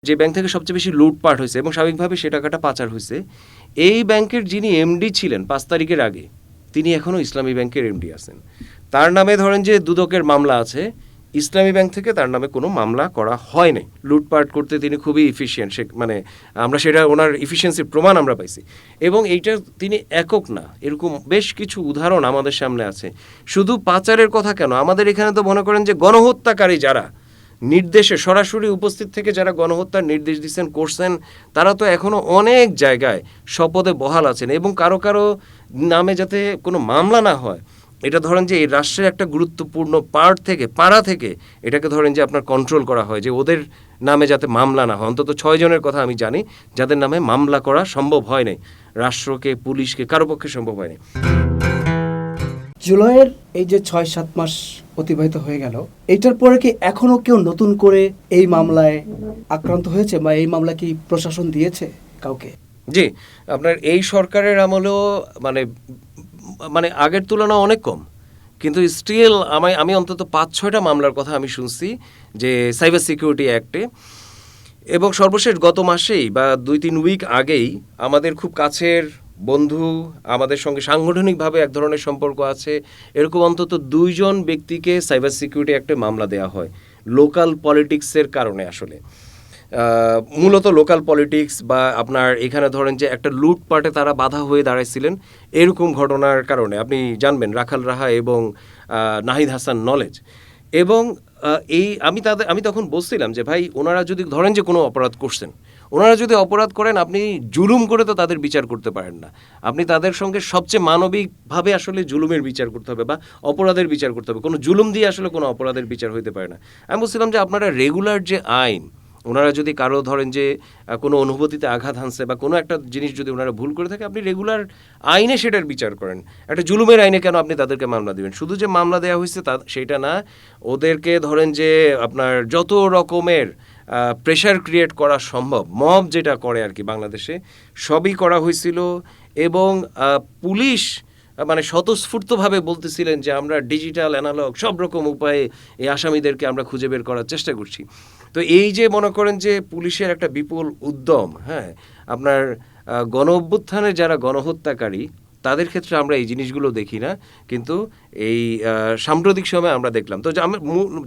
যে ব্যাংক থেকে সবচেয়ে বেশি লুটপাট হয়েছে এবং স্বাভাবিকভাবে সে টাকাটা পাচার হয়েছে, এই ব্যাংকের যিনি এমডি ছিলেন 5 তারিখের আগে, তিনি এখনও ইসলামী ব্যাংকের এমডি আছেন। তার নামে ধরেন যে দুদকের মামলা আছে, ইসলামী ব্যাংক থেকে তার নামে কোনো মামলা করা হয় নাই। লুটপাট করতে তিনি খুবই ইফিশিয়েন্ট, সে মানে আমরা সেটা ওনার ইফিসিয়েন্সির প্রমাণ আমরা পাইছি। এবং এইটা তিনি একক না, এরকম বেশ কিছু উদাহরণ আমাদের সামনে আছে। শুধু পাচারের কথা কেন, আমাদের এখানে তো মনে করেন যে গণহত্যাকারী যারা নির্দেশে সরাসরি উপস্থিত থেকে যারা গণহত্যার নির্দেশ দিচ্ছেন করছেন, তারা তো এখনও অনেক জায়গায় শপথে বহাল আছেন। এবং কারো কারো নামে যাতে কোনো মামলা না হয়, এটা ধরেন যে এই রাষ্ট্রের একটা গুরুত্বপূর্ণ পার্ট থেকে, পাড়া থেকে এটাকে ধরেন যে আপনার কন্ট্রোল করা হয়, যে ওদের নামে যাতে মামলা না হয়। অন্তত 6 জনের কথা আমি জানি যাদের নামে মামলা করা সম্ভব হয় নাই, রাষ্ট্রকে পুলিশকে কারো পক্ষে সম্ভব হয়নি। জুলাইয়ের এই যে 6-7 মাস অতিবাহিত হয়ে গেল, এটার পরে কি এখনো কেউ নতুন করে এই মামলায় আক্রান্ত হয়েছে বা এই মামলা কি প্রশাসন দিয়েছে কাউকে? জি, আপনার এই সরকারের আমলেও মানে আগের তুলনা অনেক কম, কিন্তু স্টিল আমি অন্তত 5-6টা মামলার কথা আমি শুনছি যে সাইবার সিকিউরিটি অ্যাক্টে। এবং সর্বশেষ গত মাসেই বা 2-3 উইক আগেই আমাদের খুব কাছের বন্ধু, আমাদের সঙ্গে সাংগঠনিকভাবে এক ধরনের সম্পর্ক আছে, এরকম অন্তত 2 জন ব্যক্তিকে সাইবার সিকিউরিটি অ্যাক্টে মামলা দেওয়া হয় লোকাল পলিটিক্সের কারণে। আসলে মূলত লোকাল পলিটিক্স বা আপনার এখানে ধরেন যে একটা লুটপাটে তারা বাধা হয়ে দাঁড়াইছিলেন, এরকম ঘটনার কারণে। আপনি জানবেন রাখাল রাহা এবং নাহিদ হাসান নলেজ। এবং আমি তখন বলছিলাম যে ভাই, ওনারা যদি ধরেন যে কোনো অপরাধ করছেন, ওনারা যদি অপরাধ করেন, আপনি জুলুম করে তো তাদের বিচার করতে পারেন না। আপনি তাদের সঙ্গে সবচেয়ে মানবিকভাবে আসলে জুলুমের বিচার করতে হবে বা অপরাধের বিচার করতে হবে। কোনো জুলুম দিয়ে আসলে কোনো অপরাধের বিচার হইতে পারে না। আমি বলছিলাম যে আপনারা রেগুলার যে আইন, ওনারা যদি কারো ধরেন যে কোনো অনুভূতিতে আঘাত হানছে বা কোনো একটা জিনিস যদি ওনারা ভুল করে থাকে, আপনি রেগুলার আইনে সেটার বিচার করেন। একটা জুলুমের আইনে কেন আপনি তাদেরকে মামলা দেবেন? শুধু যে মামলা দেওয়া হয়েছে সেটা না, ওদেরকে ধরেন যে আপনার যত রকমের প্রেশার ক্রিয়েট করা সম্ভব, মব যেটা করে আর কি বাংলাদেশে, সবই করা হয়েছিল। এবং পুলিশ মানে স্বতঃস্ফূর্তভাবে বলতেছিলেন যে আমরা ডিজিটাল অ্যানালগ সব রকম উপায়ে এই আসামিদেরকে আমরা খুঁজে বের করার চেষ্টা করছি। তো এই যে মনে করেন যে পুলিশের একটা বিপুল উদ্যম, হ্যাঁ, আপনার গণ অভ্যুত্থানের যারা গণহত্যাকারী তাদের ক্ষেত্রে আমরা এই জিনিসগুলো দেখি না, কিন্তু এই সাম্প্রতিক সময়ে আমরা দেখলাম। তো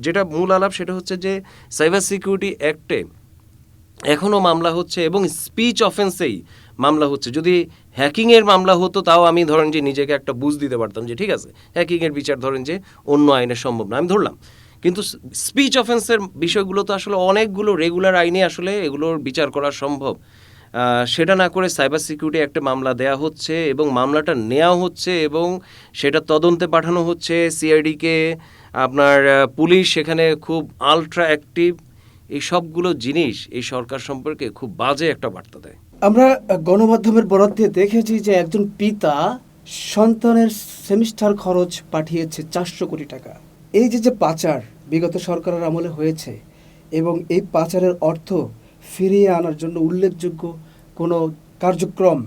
যেটা মূল আলাপ সেটা হচ্ছে যে সাইবার সিকিউরিটি অ্যাক্টে এখনও মামলা হচ্ছে এবং স্পিচ অফেন্সেই মামলা হচ্ছে। যদি হ্যাকিংয়ের মামলা হতো তাও আমি ধরেন যে নিজেকে একটা বুঝ দিতে পারতাম যে ঠিক আছে, হ্যাকিংয়ের বিচার ধরেন যে অন্য আইনে সম্ভব না, আমি ধরলাম। কিন্তু স্পিচ অফেন্সের বিষয়গুলো তো আসলে অনেকগুলো রেগুলার আইনে আসলে এগুলোর বিচার করা সম্ভব। সেটা না করে সাইবার সিকিউরিটি একটা মামলা দেয়া হচ্ছে এবং মামলাটা নেওয়া হচ্ছে এবং সেটা তদন্তে পাঠানো হচ্ছে সিআইডিকে। আপনার পুলিশ সেখানে খুব আলট্রা অ্যাক্টিভ। এই সবগুলো জিনিস এই সরকার সম্পর্কে খুব বাজে একটা বার্তা দেয়। আমরা গণমাধ্যমের বরাত দিয়ে দেখেছি যে একজন পিতা সন্তানের সেমিস্টার খরচ পাঠিয়েছে 400 কোটি টাকা। এই যে পাচার বিগত সরকারের আমলে হয়েছে এবং এই পাচারের অর্থ ফিরিয়ে আনার জন্য উল্লেখযোগ্য কোনো কার্যক্রম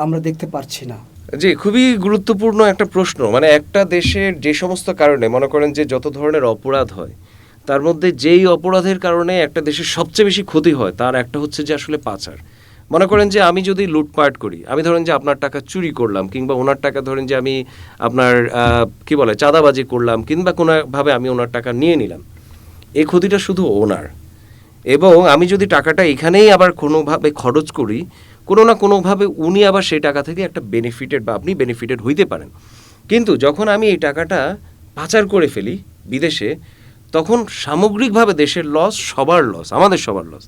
আমরা দেখতে পারছি না। জি, খুবই গুরুত্বপূর্ণ একটা প্রশ্ন। মানে একটা দেশের যে সমস্ত কারণে মনে করেন যে যত ধরনের অপরাধ হয়, তার মধ্যে যেই অপরাধের কারণে একটা দেশের সবচেয়ে বেশি ক্ষতি হয় তার একটা হচ্ছে যে আসলে পাচার। মনে করেন যে আমি যদি লুটপাট করি, আমি ধরেন যে আপনার টাকা চুরি করলাম, কিংবা ওনার টাকা ধরেন যে আমি আপনার চাঁদাবাজি করলাম, কিংবা কোনোভাবে আমি ওনার টাকা নিয়ে নিলাম, এই ক্ষতিটা শুধু ওনার। এবং আমি যদি টাকাটা এখানেই আবার কোনোভাবে খরচ করি, কোনো না কোনোভাবে উনি আবার সেই টাকা থেকে একটা বেনিফিটেড বা আপনি বেনিফিটেড হইতে পারেন। কিন্তু যখন আমি এই টাকাটা পাচার করে ফেলি বিদেশে, তখন সামগ্রিকভাবে দেশের লস, সবার লস, আমাদের সবার লস।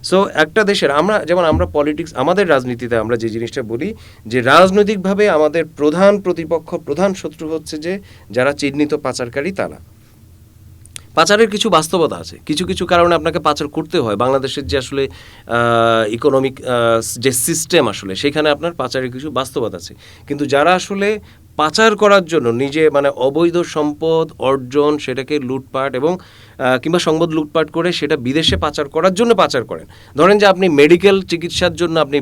সো একটা দেশের আমরা পলিটিক্স, আমাদের রাজনীতিতে আমরা যে জিনিসটা বলি যে রাজনৈতিকভাবে আমাদের প্রধান প্রতিপক্ষ, প্রধান শত্রু হচ্ছে যে যারা চিহ্নিত পাচারকারী তারা। পাচারের কিছু বাস্তবতা আছে, কিছু কিছু কারণে আপনাকে পাচার করতে হয়। বাংলাদেশের যে আসলে ইকোনমিক যে সিস্টেম, আসলে সেখানে আপনার পাচারের কিছু বাস্তবতা আছে। কিন্তু যারা আসলে পাচার করার জন্য নিজে মানে অবৈধ সম্পদ অর্জন, সেটাকে লুটপাট এবং কিংবা সম্পদ লুটপাট করে সেটা বিদেশে পাচার করার জন্য পাচার করেন। ধরেন যে আপনি মেডিকেল চিকিৎসার জন্য আপনি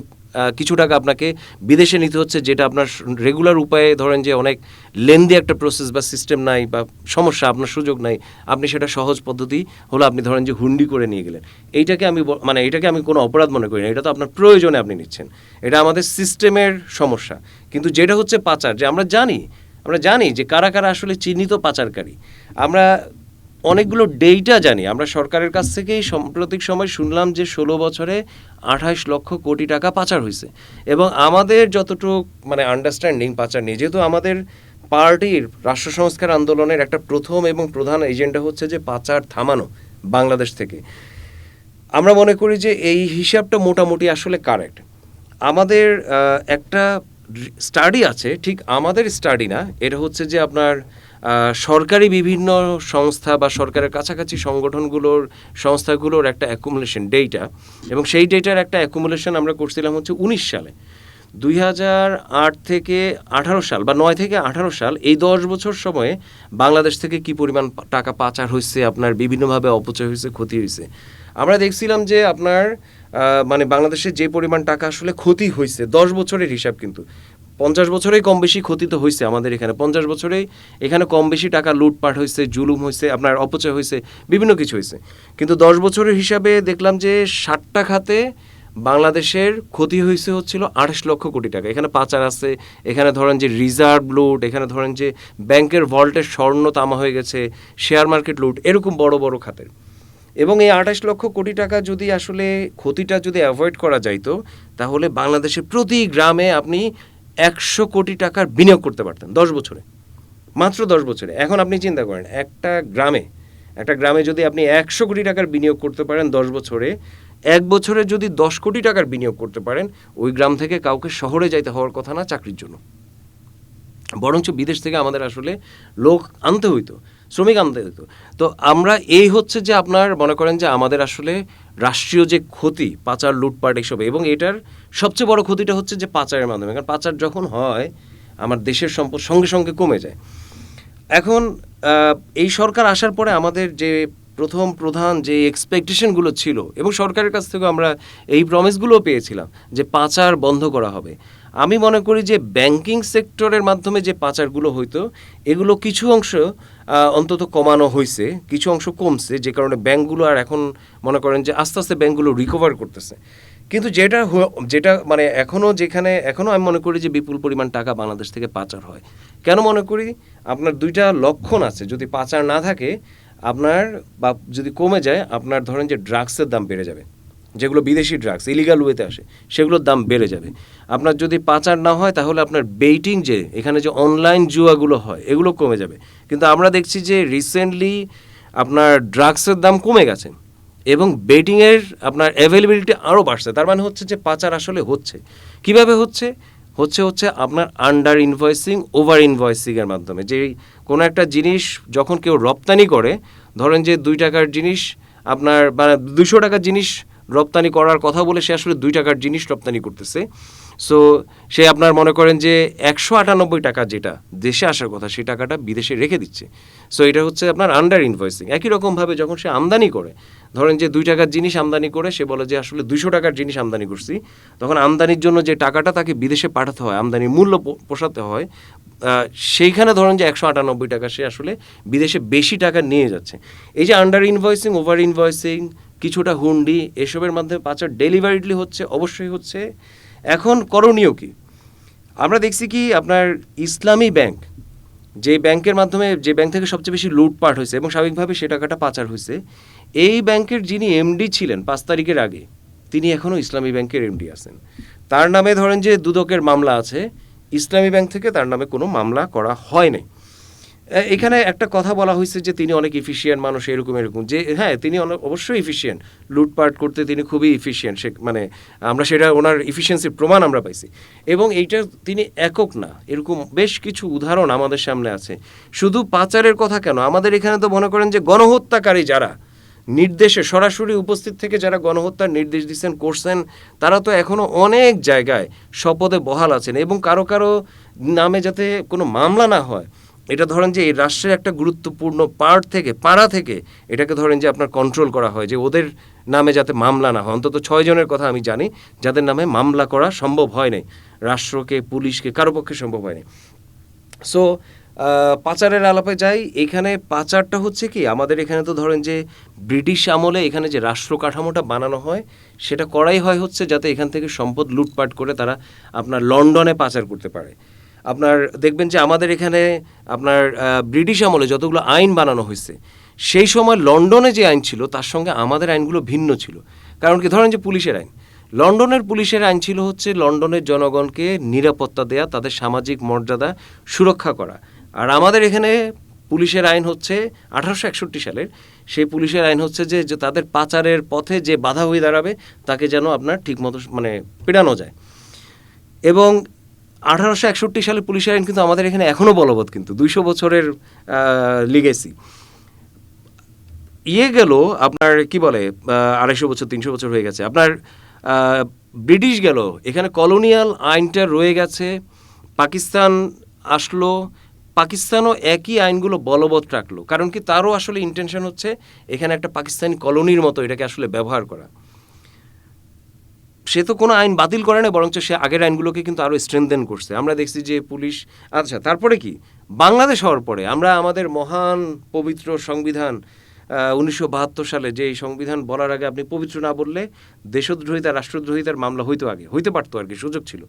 কিছু টাকা আপনাকে বিদেশে নিতে হচ্ছে, যেটা আপনার রেগুলার উপায়ে ধরেন যে অনেক লেন্দি একটা প্রসেস বা সিস্টেম নাই বা সমস্যা, আপনার সুযোগ নাই, আপনি সেটা সহজ পদ্ধতি হলো আপনি ধরেন যে হুন্ডি করে নিয়ে গেলেন। এইটাকে আমি কোনো অপরাধ মনে করি না, এটা তো আপনার প্রয়োজনে আপনি নিচ্ছেন, এটা আমাদের সিস্টেমের সমস্যা। কিন্তু যেটা হচ্ছে পাচার, যে আমরা জানি যে কারা কারা আসলে চিহ্নিত পাচারকারী, আমরা অনেকগুলো ডেটা জানি। আমরা সরকারের কাছ থেকেই সাম্প্রতিক সময় শুনলাম যে 16 বছরে 28 লক্ষ কোটি টাকা পাচার হয়েছে। এবং আমাদের যতটুকু মানে আন্ডারস্ট্যান্ডিং পাচার নিয়ে, যেহেতু আমাদের পার্টির রাষ্ট্র সংস্কার আন্দোলনের একটা প্রথম এবং প্রধান এজেন্ডা হচ্ছে যে পাচার থামানো বাংলাদেশ থেকে, আমরা মনে করি যে এই হিসাবটা মোটামুটি আসলে কারেক্ট। আমাদের একটা স্টাডি আছে, ঠিক আমাদের স্টাডি না, এটা হচ্ছে যে আপনার সরকারি বিভিন্ন সংস্থা বা সরকারের কাছাকাছি সংস্থাগুলোর একটা অ্যাকুমুলেশন ডেটা, এবং সেই ডেটার একটা অ্যাকুমুলেশন আমরা করছিলাম হচ্ছে 19 সালে। 2008 থেকে 18 সাল বা 9 থেকে 18 সাল, এই 10 বছর সময়ে বাংলাদেশ থেকে কি পরিমাণ টাকা পাচার হয়েছে, আপনার বিভিন্নভাবে অপচয় হয়েছে, ক্ষতি হয়েছে, আমরা দেখছিলাম যে আপনার মানে বাংলাদেশে যে পরিমাণ টাকা আসলে ক্ষতি হয়েছে 10 বছরের হিসাব, কিন্তু 50 বছরেই কম বেশি ক্ষতি তো হয়েছে আমাদের এখানে, 50 বছরেই এখানে কম বেশি টাকা লুটপাট হয়েছে, জুলুম হয়েছে, আপনার অপচয় হয়েছে, বিভিন্ন কিছু হয়েছে। কিন্তু 10 বছরের হিসাবে দেখলাম যে 60টা খাতে বাংলাদেশের ক্ষতি হয়েছে হচ্ছিল 28 লক্ষ কোটি টাকা। এখানে পাচার আছে, এখানে ধরেন যে রিজার্ভ লুট, এখানে ধরেন যে ব্যাংকের ভল্টের স্বর্ণ তামা হয়ে গেছে, শেয়ার মার্কেট লুট, এরকম বড় বড় খাতের। এবং এই 28 লক্ষ কোটি টাকা যদি আসলে ক্ষতিটা যদি অ্যাভয়েড করা যাইতো, তাহলে বাংলাদেশের প্রতি গ্রামে আপনি 100 কোটি টাকার বিনিয়োগ করতে পারতেন 10 বছরে, মাত্র 10 বছরে। এখন আপনি চিন্তা করেন, একটা গ্রামে যদি আপনি 100 কোটি টাকার বিনিয়োগ করতে পারেন 10 বছরে, 1 বছরে যদি 10 কোটি টাকার বিনিয়োগ করতে পারেন, ওই গ্রাম থেকে কাউকে শহরে যাইতে হওয়ার কথা না চাকরির জন্য, বরঞ্চ বিদেশ থেকে আমাদের আসলে লোক আনতে হইতো, শ্রমিক আনতে হইতো। তো আমরা এই হচ্ছে যে আপনার মনে করেন যে আমাদের আসলে রাষ্ট্রীয় যে ক্ষতি, পাচার, লুটপাট, এসব, এবং এটার সবচেয়ে বড় ক্ষতিটা হচ্ছে যে পাচারের মাধ্যমে। কারণ পাচার যখন হয়, আমার দেশের সম্পদ সঙ্গে সঙ্গে কমে যায়। এখন এই সরকার আসার পরে আমাদের যে প্রধান যে এক্সপেকটেশনগুলো ছিল, এবং সরকারের কাছ থেকেও আমরা এই প্রমিসগুলোও পেয়েছিলাম যে পাচার বন্ধ করা হবে। আমি মনে করি যে ব্যাংকিং সেক্টরের মাধ্যমে যে পাচারগুলো হইতো, এগুলো কিছু অংশ অন্তত কমানো হয়েছে, কিছু অংশ কমছে, যে কারণে ব্যাংকগুলো আর এখন মনে করেন যে আস্তে আস্তে ব্যাংকগুলো রিকভার করতেছে। কিন্তু যেটা মানে এখনও আমি মনে করি যে বিপুল পরিমাণ টাকা বাংলাদেশ থেকে পাচার হয়। কেন মনে করি? আপনার দুইটা লক্ষণ আছে। যদি পাচার না থাকে আপনার, বা যদি কমে যায়, আপনার ধরেন যে ড্রাগসের দাম বেড়ে যাবে, যেগুলো বিদেশি ড্রাগস ইলিগাল ওয়েতে আসে, সেগুলোর দাম বেড়ে যাবে। আপনার যদি পাচার না হয়, তাহলে আপনার বেইটিং, যে এখানে যে অনলাইন জুয়াগুলো হয়, এগুলো কমে যাবে। কিন্তু আমরা দেখছি যে রিসেন্টলি আপনার ড্রাগসের দাম কমে গেছে এবং বেটিংয়ের আপনার অ্যাভেলেবিলিটি আরও বাড়ছে। তার মানে হচ্ছে যে পাচার আসলে হচ্ছে। কিভাবে হচ্ছে আপনার আন্ডার ইনভয়েসিং, ওভার ইনভয়েসিংয়ের মাধ্যমে। যে কোনো একটা জিনিস যখন কেউ রপ্তানি করে, ধরেন যে 2 টাকার জিনিস আপনার মানে 200 টাকার জিনিস রপ্তানি করার কথা বলে সে আসলে 2 টাকার জিনিস রপ্তানি করতেছে। সো সে আপনার মনে করেন যে 198 টাকা যেটা দেশে আসার কথা, সেই টাকাটা বিদেশে রেখে দিচ্ছে। সো এটা হচ্ছে আপনার আন্ডার ইনভয়েসিং। একই রকমভাবে যখন সে আমদানি করে, ধরেন যে 2 টাকার জিনিস আমদানি করে, সে বলে যে আসলে 200 টাকার জিনিস আমদানি করছি, তখন আমদানির জন্য যে টাকাটা তাকে বিদেশে পাঠাতে হয়, আমদানির মূল্য পোষাতে হয়, সেইখানে ধরেন যে 198 টাকা সে আসলে বিদেশে বেশি টাকা নিয়ে যাচ্ছে। এই যে আন্ডার ইনভয়েসিং, ওভার ইনভয়েসিং, কিছুটা হুন্ডি, এসবের মাধ্যমে পাচার ডেলিভারিডলি হচ্ছে, অবশ্যই হচ্ছে। এখন করণীয় কি? আমরা দেখছি কি, আপনার ইসলামী ব্যাংক, যে ব্যাংকের মাধ্যমে, যে ব্যাংক থেকে সবচেয়ে বেশি লুটপাট হয়েছে এবং স্বাভাবিকভাবে সে টাকাটা পাচার হয়েছে, এই ব্যাংকের যিনি এমডি ছিলেন 5 তারিখের আগে, তিনি এখনও ইসলামী ব্যাংকের এমডি আছেন। তার নামে ধরেন যে দুদকের মামলা আছে, ইসলামী ব্যাংক থেকে তার নামে কোনো মামলা করা হয়নি। এখানে একটা কথা বলা হয়েছে যে তিনি অনেক ইফিশিয়েন্ট মানুষ, এরকম, যে হ্যাঁ, তিনি অবশ্যই ইফিশিয়েন্ট, লুটপাট করতে তিনি খুবই ইফিশিয়েন্ট, সে মানে আমরা সেটা ওনার ইফিশিয়েন্সির প্রমাণ আমরা পাইছি। এবং এইটা তিনি একক না, এরকম বেশ কিছু উদাহরণ আমাদের সামনে আছে। শুধু পাচারের কথা কেন, আমাদের এখানে তো মনে করেন যে গণহত্যাকারী যারা নির্দেশে সরাসরি উপস্থিত থেকে যারা গণহত্যার নির্দেশ দিচ্ছেন, করছেন, তারা তো এখনও অনেক জায়গায় শপথে বহাল আছেন। এবং কারো নামে যাতে কোনো মামলা না হয়, এটা ধরেন যে এই রাষ্ট্রের একটা গুরুত্বপূর্ণ পার্ট থেকে পাড়া থেকে এটাকে ধরেন যে আপনার কন্ট্রোল করা হয়, যে ওদের নামে যাতে মামলা না হয়। অন্তত 6 জনের কথা আমি জানি যাদের নামে মামলা করা সম্ভব হয় নাই, রাষ্ট্রকে পুলিশকে কারো পক্ষে সম্ভব হয়নি। সো পাচারের আলাপে যাই। এখানে পাচারটা হচ্ছে কি, আমাদের এখানে তো ধরেন যে ব্রিটিশ আমলে এখানে যে রাষ্ট্র কাঠামোটা বানানো হয় সেটা করাই হয় হচ্ছে যাতে এখান থেকে সম্পদ লুটপাট করে তারা আপনার লন্ডনে পাচার করতে পারে। আপনার দেখবেন যে আমাদের এখানে আপনার ব্রিটিশ আমলে যতগুলো আইন বানানো হয়েছে সেই সময় লন্ডনে যে আইন ছিল তার সঙ্গে আমাদের আইনগুলো ভিন্ন ছিল। কারণ কি, ধরেন যে পুলিশের আইন, লন্ডনের পুলিশের আইন ছিল হচ্ছে লন্ডনের জনগণকে নিরাপত্তা দেয়া, তাদের সামাজিক মর্যাদা সুরক্ষা করা। আর আমাদের এখানে পুলিশের আইন হচ্ছে 1861 সালের, সেই পুলিশের আইন হচ্ছে যে তাদের পাচারের পথে যে বাধা হয়ে দাঁড়াবে তাকে যেন আপনার ঠিকমতো মানে পেটানো যায়। এবং 1861 সালের পুলিশের আইন কিন্তু আমাদের এখানে এখনও বলবৎ, কিন্তু 200 বছরের লিগেসি। গেল আপনার কি বলে 250 বছর 300 বছর হয়ে গেছে। আপনার ব্রিটিশ গেল, এখানে কলোনিয়াল আইনটা রয়ে গেছে। পাকিস্তান আসলো, পাকিস্তানও একই আইনগুলো বলবৎ রাখলো। কারণ কি, তারও আসলে ইন্টেনশন হচ্ছে এখানে একটা পাকিস্তানি কলোনির মতো এটাকে আসলে ব্যবহার করা। সে তো কোনো আইন বাতিল করে না, বরঞ্চ সে আগের আইনগুলোকে কিন্তু আরও স্ট্রেনথেন করছে। আমরা দেখছি যে পুলিশ, আচ্ছা তারপরে কি, বাংলাদেশ হওয়ার পরে আমরা আমাদের মহান পবিত্র সংবিধান 1972 সালে, যে এই সংবিধান বলার আগে আপনি পবিত্র না বললে দেশদ্রোহিতা রাষ্ট্রদ্রোহিতার মামলা হইতে পারতো আর কি, সুযোগ ছিল।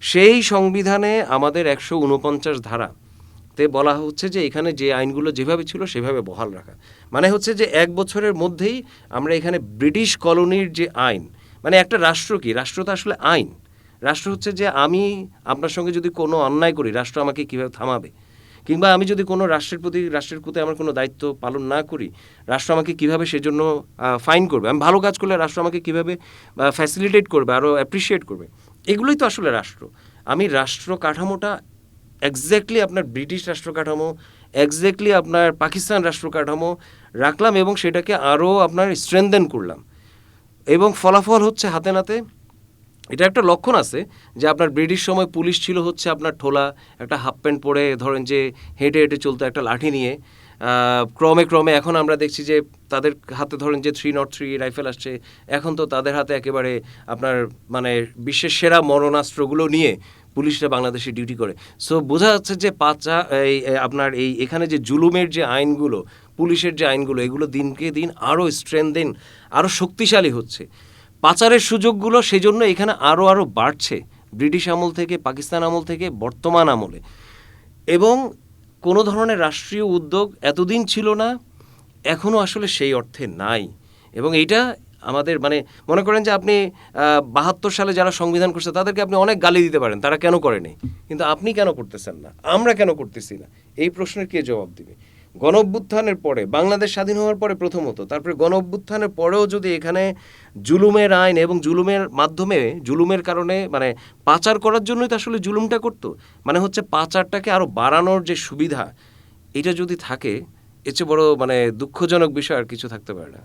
সেই সংবিধানে আমাদের 149 ধারাতে বলা হচ্ছে যে এখানে যে আইনগুলো যেভাবে ছিল সেভাবে বহাল রাখা। মানে হচ্ছে যে 1 বছরের মধ্যেই আমরা এখানে ব্রিটিশ কলোনির যে আইন, মানে একটা রাষ্ট্র কি, রাষ্ট্র তো আসলে আইন। রাষ্ট্র হচ্ছে যে আমি আপনার সঙ্গে যদি কোনো অন্যায় করি রাষ্ট্র আমাকে কীভাবে থামাবে, কিংবা আমি যদি কোনো রাষ্ট্রের প্রতি আমার কোনো দায়িত্ব পালন না করি রাষ্ট্র আমাকে কীভাবে সেজন্য ফাইন করবে, আমি ভালো কাজ করলে রাষ্ট্র আমাকে কীভাবে ফ্যাসিলিটেট করবে, আরও অ্যাপ্রিসিয়েট করবে। এগুলোই তো আসলে রাষ্ট্র। আমি রাষ্ট্র কাঠামোটা এক্স্যাক্টলি আপনার ব্রিটিশ রাষ্ট্র কাঠামো, এক্স্যাক্টলি আপনার পাকিস্তান রাষ্ট্র কাঠামো রাখলাম এবং সেটাকে আরও আপনার স্ট্রেনথেন করলাম। এবং ফলাফল হচ্ছে হাতে নাতে। এটা একটা লক্ষণ আছে যে আপনার ব্রিটিশ সময় পুলিশ ছিল হচ্ছে আপনার ঠোলা, একটা হাফ প্যান্ট পরে ধরেন যে হেঁটে হেঁটে চলতো একটা লাঠি নিয়ে। ক্রমে এখন আমরা দেখছি যে তাদের হাতে ধরেন যে 303 রাইফেল আসছে, এখন তো তাদের হাতে একেবারে আপনার মানে বিশ্বের সেরা মরণাস্ত্রগুলো নিয়ে পুলিশরা বাংলাদেশে ডিউটি করে। সো বোঝা যাচ্ছে যে আপনার এখানে যে জুলুমের যে আইনগুলো, পুলিশের যে আইনগুলো, এগুলো দিনকে দিন আরও স্ট্রেনথেন, আরও শক্তিশালী হচ্ছে। পাচারের সুযোগগুলো সেজন্য এখানে আরও বাড়ছে ব্রিটিশ আমল থেকে, পাকিস্তান আমল থেকে বর্তমান আমলে। এবং কোনো ধরনের রাষ্ট্রীয় উদ্যোগ এতদিন ছিল না, এখনও আসলে সেই অর্থে নাই। এবং এইটা আমাদের মানে মনে করেন যে আপনি 72 সালে যারা সংবিধান করছে তাদেরকে আপনি অনেক গালি দিতে পারেন, তারা কেন করেনি, কিন্তু আপনি কেন করতেছেন না, আমরা কেন করতেছি না, এই প্রশ্নের কে জবাব দিবে? গণ অভ্যুত্থানের পরে, বাংলাদেশ স্বাধীন হওয়ার পরে প্রথমত, তারপরে গণ অভ্যুত্থানের পরেও যদি এখানে জুলুমের আইন এবং জুলুমের মাধ্যমে, জুলুমের কারণে মানে পাচার করার জন্যই তো আসলে জুলুমটা করতো, মানে হচ্ছে পাচারটাকে আরও বাড়ানোর যে সুবিধা, এটা যদি থাকে এর চেয়ে বড় মানে দুঃখজনক বিষয় আর কিছু থাকতে পারে না।